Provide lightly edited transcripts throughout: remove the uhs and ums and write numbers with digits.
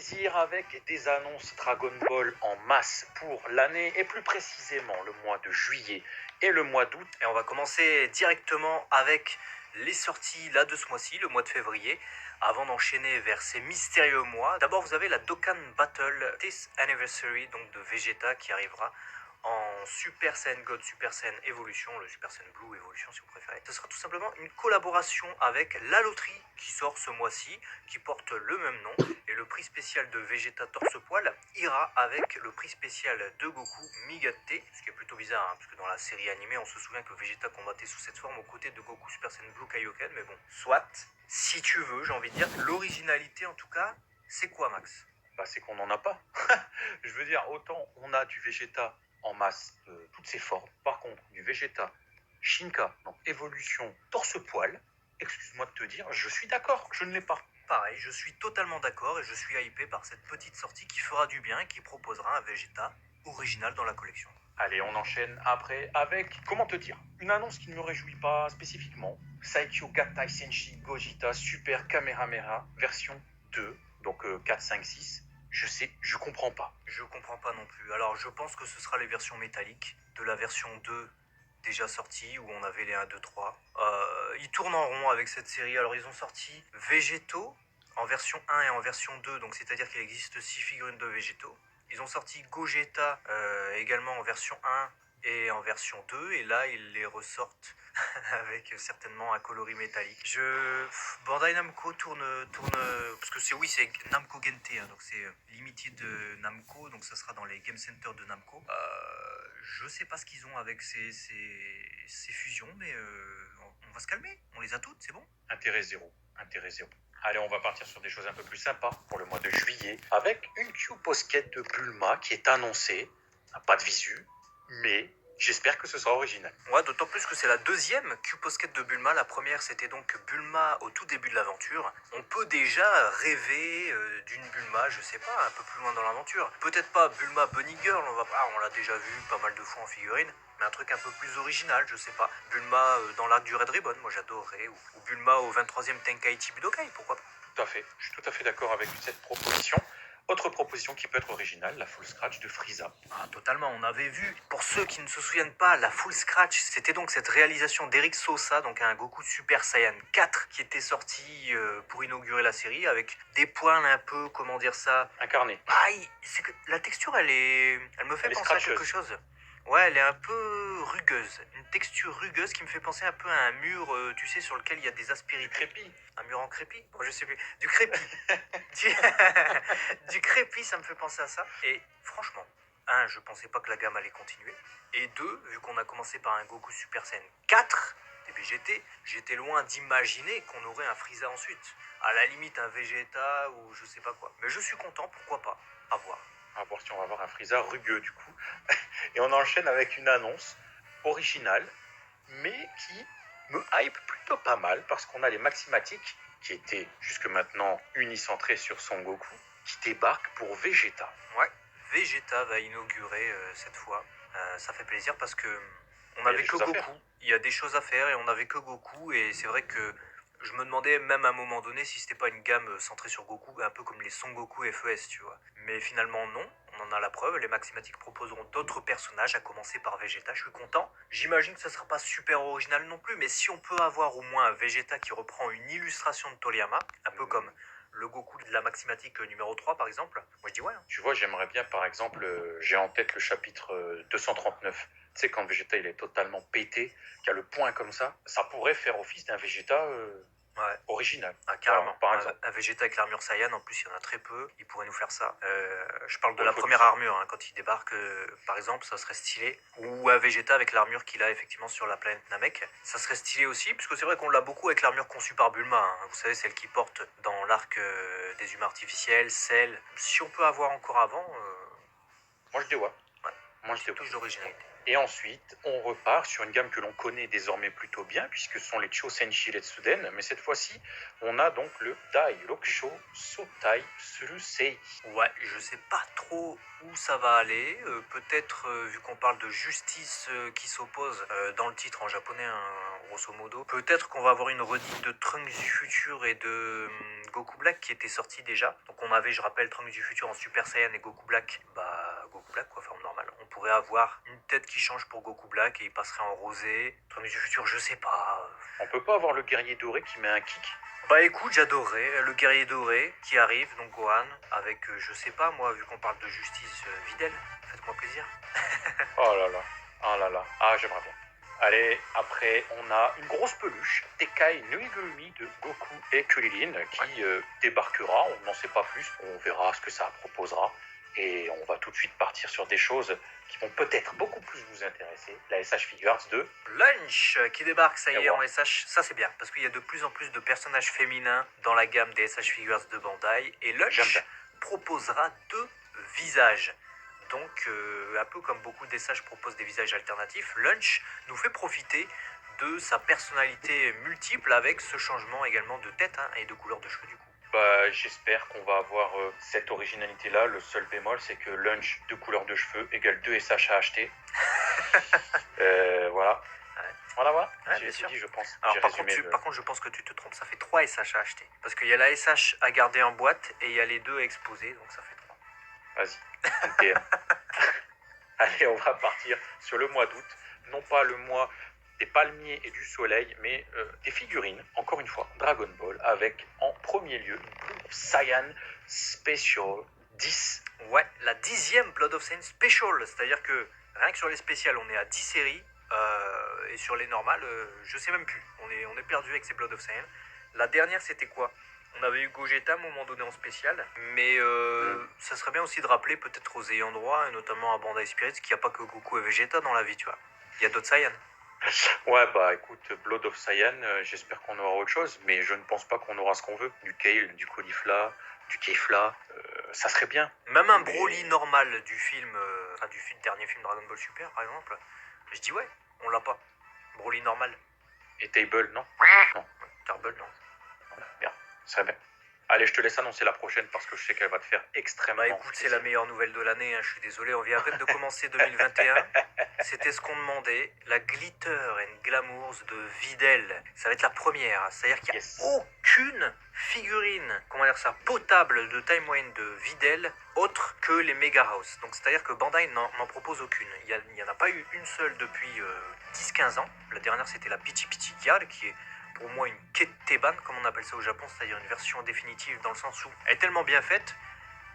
plaisir avec des annonces Dragon Ball en masse pour l'année et plus précisément le mois de juillet et le mois d'août. Et on va commencer directement avec les sorties là de ce mois-ci, le mois de février, avant d'enchaîner vers ces mystérieux mois. D'abord, vous avez la Dokkan Battle This Anniversary, donc de Vegeta, qui arrivera en Super Saiyan God, Super Saiyan Evolution, le Super Saiyan Blue Evolution si vous préférez. Ce sera tout simplement une collaboration avec la loterie qui sort ce mois-ci, qui porte le même nom. Et le prix spécial de Vegeta Torse-Poil ira avec le prix spécial de Goku Migate, ce qui est plutôt bizarre, hein, parce que dans la série animée, on se souvient que Vegeta combattait sous cette forme aux côtés de Goku Super Saiyan Blue Kaioken, mais bon, soit, si tu veux, j'ai envie de dire, l'originalité en tout cas, c'est quoi Max? Bah, c'est qu'on n'en a pas. Je veux dire, autant on a du Vegeta en masse de toutes ses formes. Par contre, du Vegeta Shinka, donc évolution torse-poil, excuse-moi de te dire, je suis d'accord, je ne l'ai pas. Pareil, je suis totalement d'accord et je suis hypé par cette petite sortie qui fera du bien et qui proposera un Vegeta original dans la collection. Allez, on enchaîne après avec, comment te dire, une annonce qui ne me réjouit pas spécifiquement. Saikyo Gatai Senshi Gogeta Super Kamehameha version 2, donc 4, 5, 6. Je sais, je comprends pas. Je comprends pas non plus. Alors je pense que ce sera les versions métalliques de la version 2 déjà sortie où on avait les 1, 2, 3. Ils tournent en rond avec cette série. Alors ils ont sorti Végétaux en version 1 et en version 2, donc c'est-à-dire qu'il existe 6 figurines de Végétaux. Ils ont sorti Gogeta également en version 1 et en version 2, et là ils les ressortent avec certainement un coloris métallique. Bandai Namco tourne parce que c'est Namco Gente, hein, donc c'est Limited de Namco, donc ça sera dans les Game Center de Namco. Je sais pas ce qu'ils ont avec ces fusions, mais on va se calmer, on les a toutes, c'est bon. Intérêt zéro, intérêt zéro. Allez, on va partir sur des choses un peu plus sympas pour le mois de juillet, avec une Q-Posket de Bulma qui est annoncée. Pas de visu, mais j'espère que ce sera original. Ouais, d'autant plus que c'est la deuxième Q-Posket de Bulma. La première, c'était donc Bulma au tout début de l'aventure. On peut déjà rêver d'une Bulma, je sais pas, un peu plus loin dans l'aventure. Peut-être pas Bulma Bunny Girl, on l'a déjà vu pas mal de fois en figurine, mais un truc un peu plus original, je sais pas. Bulma dans l'arc du Red Ribbon, moi j'adorerais, ou Bulma au 23e Tenkaichi Budokai, pourquoi pas. Tout à fait, je suis tout à fait d'accord avec cette proposition. Autre proposition qui peut être originale, la full scratch de Frieza. Ah, totalement, on avait vu, pour ceux qui ne se souviennent pas, la full scratch, c'était donc cette réalisation d'Eric Sosa, donc un Goku Super Saiyan 4, qui était sorti pour inaugurer la série, avec des poils un peu, comment dire ça... Incarné. C'est que la texture, elle me fait penser à quelque chose. Ouais, elle est un peu rugueuse. Une texture rugueuse qui me fait penser un peu à un mur, tu sais, sur lequel il y a des aspérités. Du crépi. Un mur en crépi? Bon, je sais plus. Du crépi. du crépi, ça me fait penser à ça. Et franchement, un, je pensais pas que la gamme allait continuer. Et deux, vu qu'on a commencé par un Goku Super Saiyan 4 des VGT, j'étais loin d'imaginer qu'on aurait un Frieza ensuite. À la limite, un Vegeta ou je sais pas quoi. Mais je suis content, pourquoi pas. À voir. À voir si on va avoir un Frieza rugueux du coup. Et on enchaîne avec une annonce originale, mais qui me hype plutôt pas mal parce qu'on a les Maximatiques qui étaient jusque maintenant unicentrés sur Son Goku, qui débarquent pour Vegeta. Ouais, Vegeta va inaugurer cette fois. Ça fait plaisir parce que on avait que Goku. Il y a des choses à faire et on avait que Goku, et c'est vrai que je me demandais même à un moment donné si c'était pas une gamme centrée sur Goku, un peu comme les Son Goku FES, tu vois. Mais finalement non, on en a la preuve, les Maximatiques proposeront d'autres personnages, à commencer par Vegeta, je suis content. J'imagine que ça sera pas super original non plus, mais si on peut avoir au moins un Vegeta qui reprend une illustration de Toriyama, un peu comme le Goku de la Maximatique numéro 3 par exemple, moi je dis ouais. Tu vois, j'aimerais bien par exemple, j'ai en tête le chapitre 239. Tu sais, quand Vegeta il est totalement pété, qu'il y a le point comme ça pourrait faire office d'un Vegeta original. Ah, carrément. Alors, par exemple. Un Vegeta avec l'armure Saiyan, en plus il y en a très peu, il pourrait nous faire ça. Je parle de la première armure, hein, quand il débarque, par exemple, ça serait stylé. Ou un Vegeta avec l'armure qu'il a effectivement sur la planète Namek, ça serait stylé aussi, puisque c'est vrai qu'on l'a beaucoup avec l'armure conçue par Bulma, hein. Vous savez, celle qu'il porte dans l'arc des humains artificiels, Cell. Si on peut avoir encore avant... Moi je dis ouais. Ouais. Moi je dis touche d'originalité. Et ensuite, on repart sur une gamme que l'on connaît désormais plutôt bien, puisque ce sont les Chosenshi Retsuden, mais cette fois-ci, on a donc le Dai Rokusho Sotai Surusei. Ouais, je sais pas trop où ça va aller. Peut-être, vu qu'on parle de justice qui s'oppose dans le titre en japonais, hein, grosso modo, peut-être qu'on va avoir une redite de Trunks du futur et de Goku Black qui était sorti déjà. Donc on avait, je rappelle, Trunks du futur en Super Saiyan et Goku Black, Goku Black quoi, forme normale. On pourrait avoir une tête qui change pour Goku Black et il passerait en rosé. Trunks du futur, je sais pas. On peut pas avoir le guerrier doré qui met un kick? Bah écoute, j'adorerais le guerrier doré qui arrive, donc Gohan, avec, je sais pas moi, vu qu'on parle de justice, Videl, faites-moi plaisir. Oh là là, oh là là, ah j'aimerais bien. Allez, après, on a une grosse peluche, Tekai Nuigurumi de Goku et Krillin, qui débarquera, on n'en sait pas plus, on verra ce que ça proposera. Et on va tout de suite partir sur des choses qui vont peut-être beaucoup plus vous intéresser. La SH Figures de Lunch qui débarque, ça y est, Yawa. en SH, ça c'est bien, parce qu'il y a de plus en plus de personnages féminins dans la gamme des SH Figures de Bandai, et J'aime Lunch bien. proposera 2 visages. Donc, un peu comme beaucoup des SH proposent des visages alternatifs, Lunch nous fait profiter de sa personnalité multiple avec ce changement également de tête hein, et de couleur de cheveux du coup. Bah, j'espère qu'on va avoir cette originalité-là. Le seul bémol, c'est que Lunch, 2 couleurs de cheveux, égale 2 SH à acheter. Voilà. Ouais. Voilà. Ouais, J'ai bien tout sûr. dit, je pense. Alors J'ai par résumé contre, le... par contre, je pense que tu te trompes, ça fait 3 SH à acheter. Parce qu'il y a la SH à garder en boîte et il y a les 2 à exposer, donc ça fait 3. Vas-y, NTM. Allez, on va partir sur le mois d'août. Non pas le mois des palmiers et du soleil, mais des figurines, encore une fois, Dragon Ball, avec en premier lieu Blue Saiyan Special 10. Ouais, la 10e Blood of Saiyan Special, c'est-à-dire que rien que sur les spéciales, on est à 10 séries, et sur les normales, je sais même plus. On est perdu avec ces Blood of Saiyan. La dernière, c'était quoi? On avait eu Gogeta à un moment donné en spécial, mais ça serait bien aussi de rappeler peut-être aux ayants droit, et notamment à Bandai Spirits, qu'il n'y a pas que Goku et Vegeta dans la vie, tu vois. Il y a d'autres Saiyans. Ouais, bah écoute, Blood of Saiyan, j'espère qu'on aura autre chose, mais je ne pense pas qu'on aura ce qu'on veut. Du Kale, du Caulifla, du Kefla, ça serait bien. Même un Mais- Broly normal du film, dernier film Dragon Ball Super par exemple, je dis ouais, on l'a pas. Broly normal. Et Table, non? Turble, non. Voilà, bien, ça serait bien. Allez, je te laisse annoncer la prochaine parce que je sais qu'elle va te faire extrêmement Bah écoute, c'est la plaisir. meilleure nouvelle de l'année, hein, je suis désolé, on vient à peine de commencer 2021. C'était ce qu'on demandait, la Glitter and Glamours de Videl. Ça va être la première, c'est-à-dire qu'il n'y a Yes. aucune figurine, comment dire ça, potable de taille moyenne de Videl autre que les Mega House. Donc c'est-à-dire que Bandai n'en propose aucune. Il n'y en a pas eu une seule depuis 10-15 ans. La dernière c'était la Pichi Pichi Gyal qui est pour moi une Ketteban, comme on appelle ça au Japon, c'est-à-dire une version définitive dans le sens où elle est tellement bien faite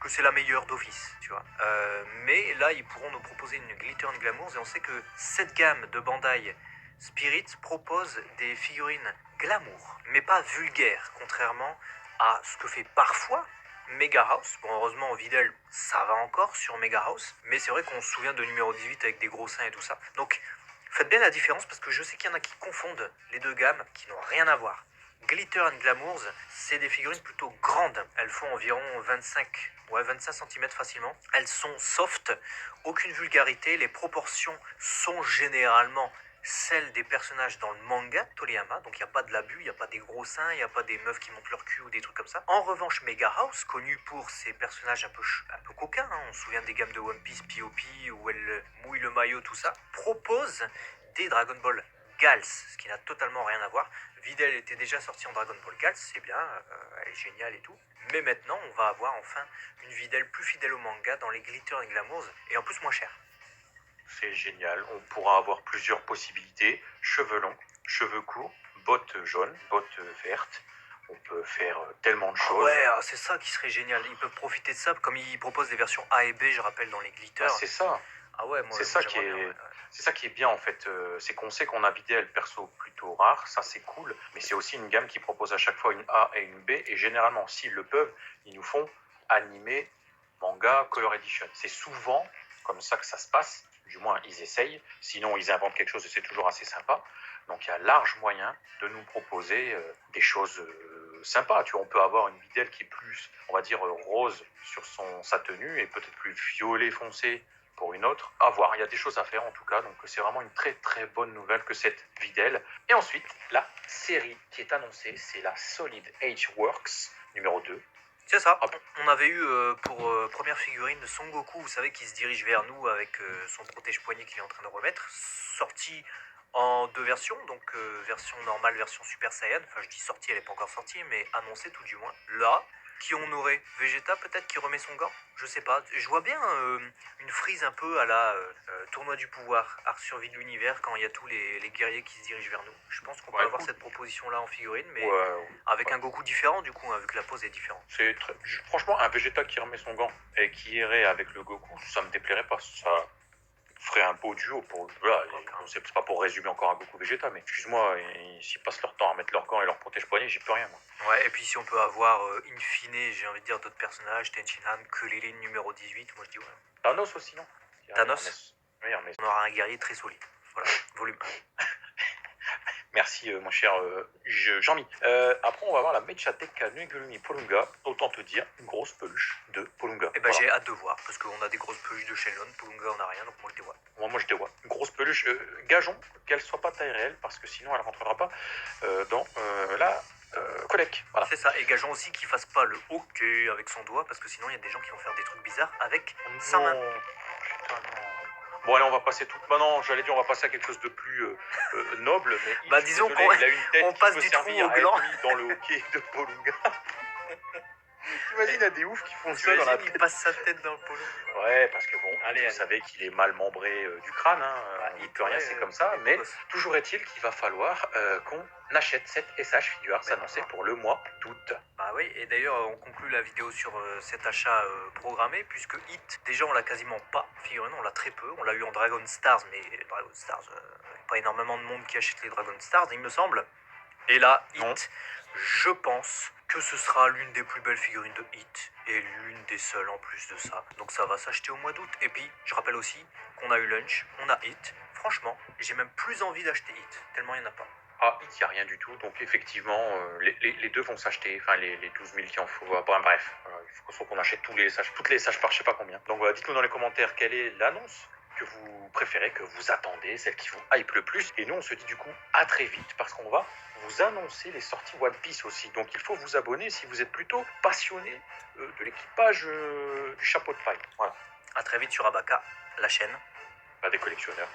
que c'est la meilleure d'office, tu vois. Mais là, ils pourront nous proposer une Glitter and Glamours et on sait que cette gamme de Bandai Spirits propose des figurines glamour, mais pas vulgaires, contrairement à ce que fait parfois Mega House. Bon, heureusement, Videl, ça va encore sur Mega House, mais c'est vrai qu'on se souvient de numéro 18 avec des gros seins et tout ça. Donc, faites bien la différence parce que je sais qu'il y en a qui confondent les deux gammes qui n'ont rien à voir. Glitter and Glamours, c'est des figurines plutôt grandes. Elles font environ 25 cm facilement. Elles sont soft, aucune vulgarité. Les proportions sont généralement celles des personnages dans le manga Toriyama. Donc il n'y a pas de l'abus, il n'y a pas des gros seins, il n'y a pas des meufs qui montent leur cul ou des trucs comme ça. En revanche, Mega House, connu pour ses personnages un peu coquins, hein, on se souvient des gammes de One Piece, P.O.P. où elle mouille le maillot, tout ça, propose des Dragon Ball Gals, ce qui n'a totalement rien à voir. Videl était déjà sorti en Dragon Ball Gals, c'est bien, elle est géniale et tout. Mais maintenant, on va avoir enfin une Videl plus fidèle au manga dans les Glitter et Glamours, et en plus moins cher. C'est génial, on pourra avoir plusieurs possibilités. Cheveux longs, cheveux courts, bottes jaunes, bottes vertes. On peut faire tellement de choses. Ouais, c'est ça qui serait génial. Ils peuvent profiter de ça, comme ils proposent des versions A et B, je rappelle, dans les Glitter. Bah, c'est ça. Ah ouais, moi, C'est ça qui est, bien, ouais. c'est ça qui est bien en fait. C'est qu'on sait qu'on a Videl perso plutôt rare, ça c'est cool. Mais c'est aussi une gamme qui propose à chaque fois une A et une B. Et généralement, s'ils le peuvent, ils nous font animé, manga, color edition. C'est souvent comme ça que ça se passe. Du moins, ils essayent. Sinon, ils inventent quelque chose et c'est toujours assez sympa. Donc, il y a large moyen de nous proposer des choses sympas. Tu vois, on peut avoir une Videl qui est plus, on va dire, rose sur sa tenue et peut-être plus violet foncé pour une autre. À voir, il y a des choses à faire en tout cas, donc c'est vraiment une très très bonne nouvelle que cette Videl. Et ensuite, la série qui est annoncée, c'est la Solid Age Works numéro 2. C'est ça. Ah bon. On avait eu pour première figurine Son Goku, vous savez, qui se dirige vers nous avec son protège-poignet qu'il est en train de remettre, sorti en 2 versions, donc version normale, version Super Saiyan. Enfin, je dis sortie, elle n'est pas encore sortie, mais annoncée tout du moins. Là, qui on aurait Vegeta peut-être qui remet son gant. Je sais pas. Je vois bien une frise un peu à la tournoi du pouvoir, art survie de l'univers, quand il y a tous les guerriers qui se dirigent vers nous. Je pense qu'on peut avoir cool. cette proposition-là en figurine, mais Ouais, avec un Goku différent du coup, hein, vu que la pose est différente. franchement, un Vegeta qui remet son gant et qui irait avec le Goku, ça me déplairait pas. Ça ferait un beau duo pour. Voilà, c'est pas pour résumer encore un Goku Vegeta, mais excuse-moi, s'ils passent leur temps à mettre leur gant et leur protège-poignet, j'y peux rien, moi. Ouais, et puis si on peut avoir in fine, j'ai envie de dire d'autres personnages, Tenshinhan, Krillin numéro 18, moi je dis ouais. Thanos aussi, non? Thanos. Oui, mais... On aura un guerrier très solide. Voilà, volume 1. Merci, mon cher Jean-Mi. Après, on va voir la Mechateka Nuegurumi Polunga. Autant te dire, une grosse peluche de Polunga. Et ben j'ai hâte de voir, parce qu'on a des grosses peluches de Shenlong, Polunga on a rien, donc moi je les vois. Moi, je les vois. Une grosse peluche. Gageons qu'elle soit pas taille réelle, parce que sinon, elle rentrera pas dans la collecte. Voilà. C'est ça, et gageons aussi qu'il fasse pas le hockey avec son doigt, parce que sinon il y a des gens qui vont faire des trucs bizarres avec sa main. Putain, non. Bon, allez, on va passer tout. Bah non, j'allais dire, on va passer à quelque chose de plus noble, mais Bah, disons désolé, il a une tête on qui passe peut du trou servir au à gland. être mis dans le hockey de Polunga. T'imagines, il y a des oufs qui font ça dans la Il tête. passe sa tête dans le polo. Ouais, parce que bon, Allez. vous savez qu'il est mal membré du crâne, hein, il peut rien, c'est comme ça, mais toujours est-il qu'il va falloir qu'on achète cette SH Figure annoncée pour le mois d'août. Bah oui, et d'ailleurs on conclut la vidéo sur cet achat programmé, puisque Hit, déjà on l'a quasiment pas figurine, on l'a très peu, on l'a eu en Dragon Stars, mais Dragon Stars, pas énormément de monde qui achète les Dragon Stars, il me semble. Et là, Hit, je pense que ce sera l'une des plus belles figurines de Hit et l'une des seules en plus de ça. Donc ça va s'acheter au mois d'août. Et puis, je rappelle aussi qu'on a eu Lunch, on a Hit. Franchement, j'ai même plus envie d'acheter Hit, tellement il n'y en a pas. Ah, il n'y a rien du tout, donc effectivement, les deux vont s'acheter, enfin les 12 000 qu'il en faut. Bref, il faut qu'on achète toutes les SH par je sais pas combien. Donc voilà, dites-nous dans les commentaires quelle est l'annonce que vous préférez, que vous attendez, celle qui vous hype le plus. Et nous, on se dit du coup à très vite, parce qu'on va vous annoncer les sorties One Piece aussi. Donc il faut vous abonner si vous êtes plutôt passionné de l'équipage du chapeau de paille. Voilà. À très vite sur Abaka, la chaîne. Pas des collectionneurs.